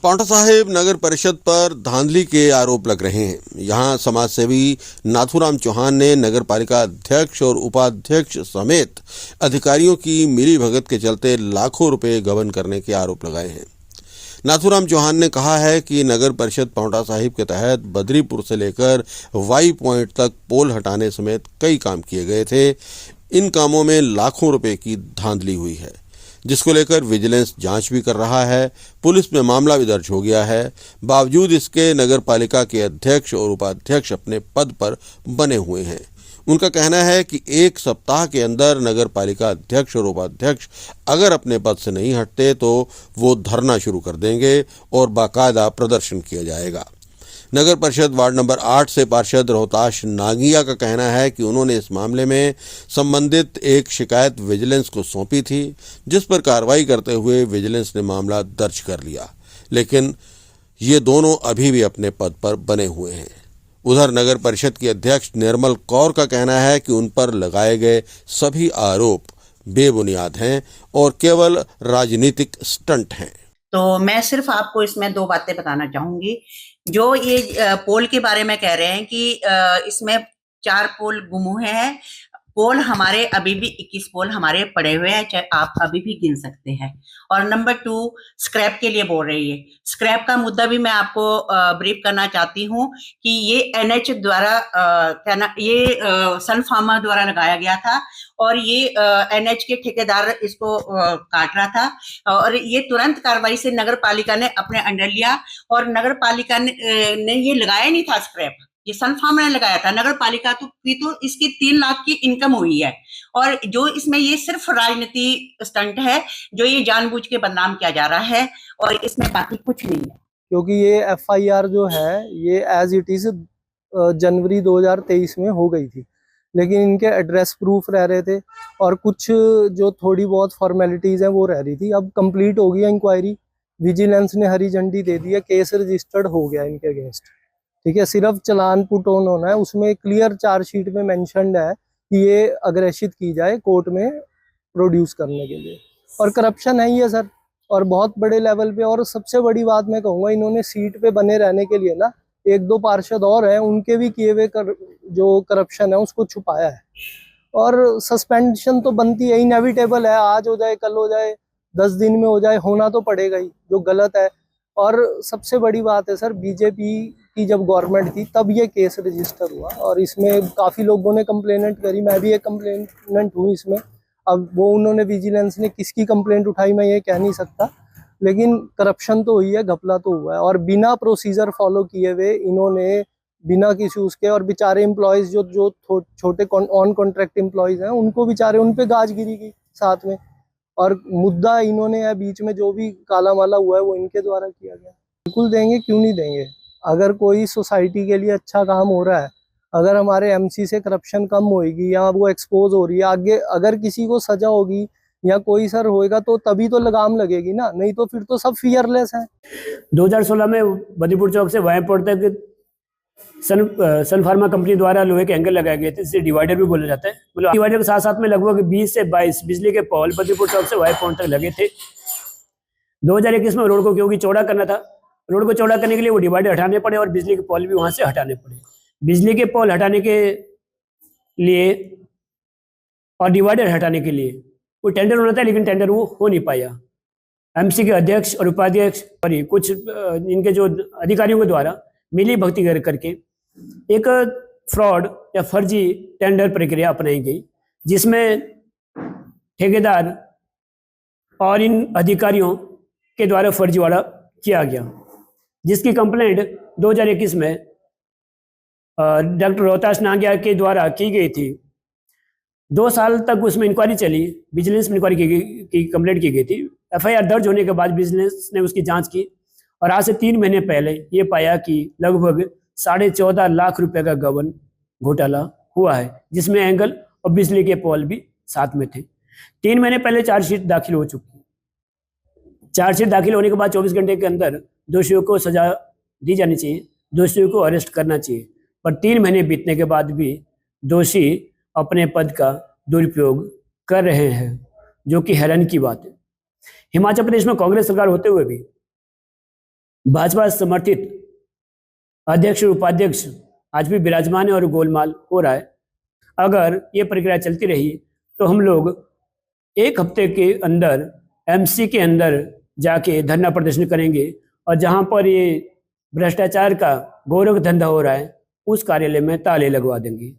पांवटा साहिब नगर परिषद पर धांधली के आरोप लग रहे हैं। यहां समाज सेवी नाथूराम चौहान ने नगर पालिका अध्यक्ष और उपाध्यक्ष समेत अधिकारियों की मिलीभगत के चलते लाखों रुपए गबन करने के आरोप लगाए हैं। नाथूराम चौहान ने कहा है कि नगर परिषद पांवटा साहिब के तहत बद्रीपुर से लेकर वाई पॉइंट तक पोल हटाने समेत कई काम किए गए थे। इन कामों में लाखों रुपए की धांधली हुई है, जिसको लेकर विजिलेंस जांच भी कर रहा है। पुलिस में मामला भी दर्ज हो गया है। बावजूद इसके नगर पालिका के अध्यक्ष और उपाध्यक्ष अपने पद पर बने हुए हैं। उनका कहना है कि एक सप्ताह के अंदर नगर पालिका अध्यक्ष और उपाध्यक्ष अगर अपने पद से नहीं हटते तो वो धरना शुरू कर देंगे और बाकायदा प्रदर्शन किया जाएगा। नगर परिषद वार्ड नंबर 8 से पार्षद रोहताश नागिया का कहना है कि उन्होंने इस मामले में संबंधित एक शिकायत विजिलेंस को सौंपी थी, जिस पर कार्रवाई करते हुए विजिलेंस ने मामला दर्ज कर लिया, लेकिन ये दोनों अभी भी अपने पद पर बने हुए हैं। उधर नगर परिषद की अध्यक्ष निर्मल कौर का कहना है कि उन पर लगाए गए सभी आरोप बेबुनियाद हैं और केवल राजनीतिक स्टंट हैं। तो मैं सिर्फ आपको इसमें दो बातें बताना चाहूंगी। जो ये पोल के बारे में कह रहे हैं कि इसमें 4 पोल गुम हुए हैं। पोल हमारे अभी भी 21 पोल हमारे पड़े हुए हैं, चाहे आप अभी भी गिन सकते हैं। और नंबर 2 स्क्रैप के लिए बोल रही है। स्क्रैप का मुद्दा भी मैं आपको ब्रीफ करना चाहती हूँ कि ये एनएच द्वारा सन फार्मा द्वारा लगाया गया था और ये एनएच के ठेकेदार इसको काट रहा था और ये तुरंत कार्रवाई से नगर पालिका ने अपने अंडर लिया और नगर पालिका ने ये लगाया नहीं था स्क्रैप, ये सन फार्मा ने लगाया था। नगर पालिका तो इसकी 3 लाख की इनकम हुई है और जो इसमें ये सिर्फ राजनीति स्टंट है, जो ये जानबूझ के बदनाम किया जा रहा है और इसमें बाकी कुछ नहीं है। क्योंकि ये एफआईआर जो है ये एज इट इज जनवरी 2023 में हो गई थी, लेकिन इनके एड्रेस प्रूफ रह रहे थे और कुछ जो थोड़ी बहुत फॉर्मेलिटीज हैं वो रह रही थी। अब कंप्लीट हो गई है इंक्वायरी, विजिलेंस ने हरी झंडी दे दी है, केस रजिस्टर्ड हो गया इनके अगेंस्ट। ठीक है, सिर्फ चालान पुट ऑन होना है। उसमें क्लियर चार्जशीट में मेंशन्ड है कि ये अग्रेषित की जाए कोर्ट में प्रोड्यूस करने के लिए। और करप्शन है ये सर, और बहुत बड़े लेवल पे। और सबसे बड़ी बात मैं कहूँगा, इन्होंने सीट पे बने रहने के लिए ना 1-2 पार्षद और हैं, उनके भी किए हुए जो करप्शन है उसको छुपाया है। और सस्पेंशन तो बनती है, इनएविटेबल है, आज हो जाए कल हो जाए 10 दिन में हो जाए, होना तो पड़ेगा ही जो गलत है। और सबसे बड़ी बात है सर, बीजेपी की जब गवर्नमेंट थी तब ये केस रजिस्टर हुआ और इसमें काफ़ी लोगों ने कंप्लेनेंट करी, मैं भी एक कंप्लेनेंट हूँ इसमें। अब वो उन्होंने विजिलेंस ने किसकी कंप्लेंट उठाई मैं ये कह नहीं सकता, लेकिन करप्शन तो हुई है, घपला तो हुआ है। और बिना प्रोसीजर फॉलो किए हुए इन्होंने बिना किसी उसके, और बेचारे एम्प्लॉयज़ जो छोटे ऑन कॉन्ट्रैक्ट एम्प्लॉयज़ हैं उनको बेचारे उन पे गाजगिरी की साथ में। और मुद्दा इन्होंने है बीच में, जो भी काला माला हुआ है वो इनके द्वारा किया गया। बिल्कुल देंगे, क्यों नहीं देंगे। अगर कोई सोसाइटी के लिए अच्छा काम हो रहा है, अगर हमारे एमसी से करप्शन कम होएगी या वो एक्सपोज हो रही है, आगे अगर किसी को सजा होगी या कोई सर होएगा तो तभी तो लगाम लगेगी ना, नहीं तो फिर तो सब फियरलेस हैं। 2016 में बद्रीपुर चौक से वायापोर्ट तक सन फार्मा कंपनी द्वारा लोहे के एंगल लगाए गए थे, जिसे डिवाइडर भी बोला जाता है। मतलब डिवाइडर के साथ साथ में लगभग 20 से 22 बिजली के पोल बद्रीपुर चौक से वायापोर्ट तक लगे थे। 2021 में रोड को क्योंकि चौड़ा करना था, रोड को चौड़ा करने के लिए वो डिवाइडर हटाने पड़े और बिजली के पोल भी वहां से हटाने पड़े। बिजली के पोल हटाने के लिए और डिवाइडर हटाने के लिए वो टेंडर होना था, लेकिन टेंडर वो हो नहीं पाया। एमसी के अध्यक्ष और उपाध्यक्ष और कुछ इनके जो अधिकारियों के द्वारा मिली भक्ति करके एक फ्रॉड या फर्जी टेंडर प्रक्रिया अपनाई गई, जिसमें ठेकेदार और इन अधिकारियों के द्वारा फर्जीवाड़ा किया गया, जिसकी कंप्लेंट 2021 में डॉक्टर रोहताश नागिया के द्वारा की गई थी। 2 साल तक उसमें इंक्वायरी चली, विजिलेंस में इंक्वायरी की कंप्लेंट की गई थी। एफआईआर दर्ज होने के बाद विजिलेंस ने उसकी जांच की और आज से 3 महीने पहले ये पाया कि लगभग 14.5 लाख रुपए का गबन घोटाला हुआ है, जिसमें एंगल और बिजली के पोल भी साथ में थे। 3 महीने पहले चार्जशीट दाखिल हो चुकी। चार्जशीट दाखिल होने के बाद 24 घंटे के अंदर दोषियों को सजा दी जानी चाहिए, दोषियों को अरेस्ट करना चाहिए, पर 3 महीने बीतने के बाद भी दोषी अपने पद का दुरुपयोग कर रहे हैं, जो कि हैरानी की बात है। हिमाचल प्रदेश में कांग्रेस सरकार होते हुए भी भाजपा समर्थित अध्यक्ष और उपाध्यक्ष आज भी विराजमान है और गोलमाल हो रहा है। अगर ये प्रक्रिया चलती रही तो हम लोग एक हफ्ते के अंदर एमसी के अंदर जाके धरना प्रदर्शन करेंगे और जहां पर ये भ्रष्टाचार का गोरख धंधा हो रहा है उस कार्यालय में ताले लगवा देंगे।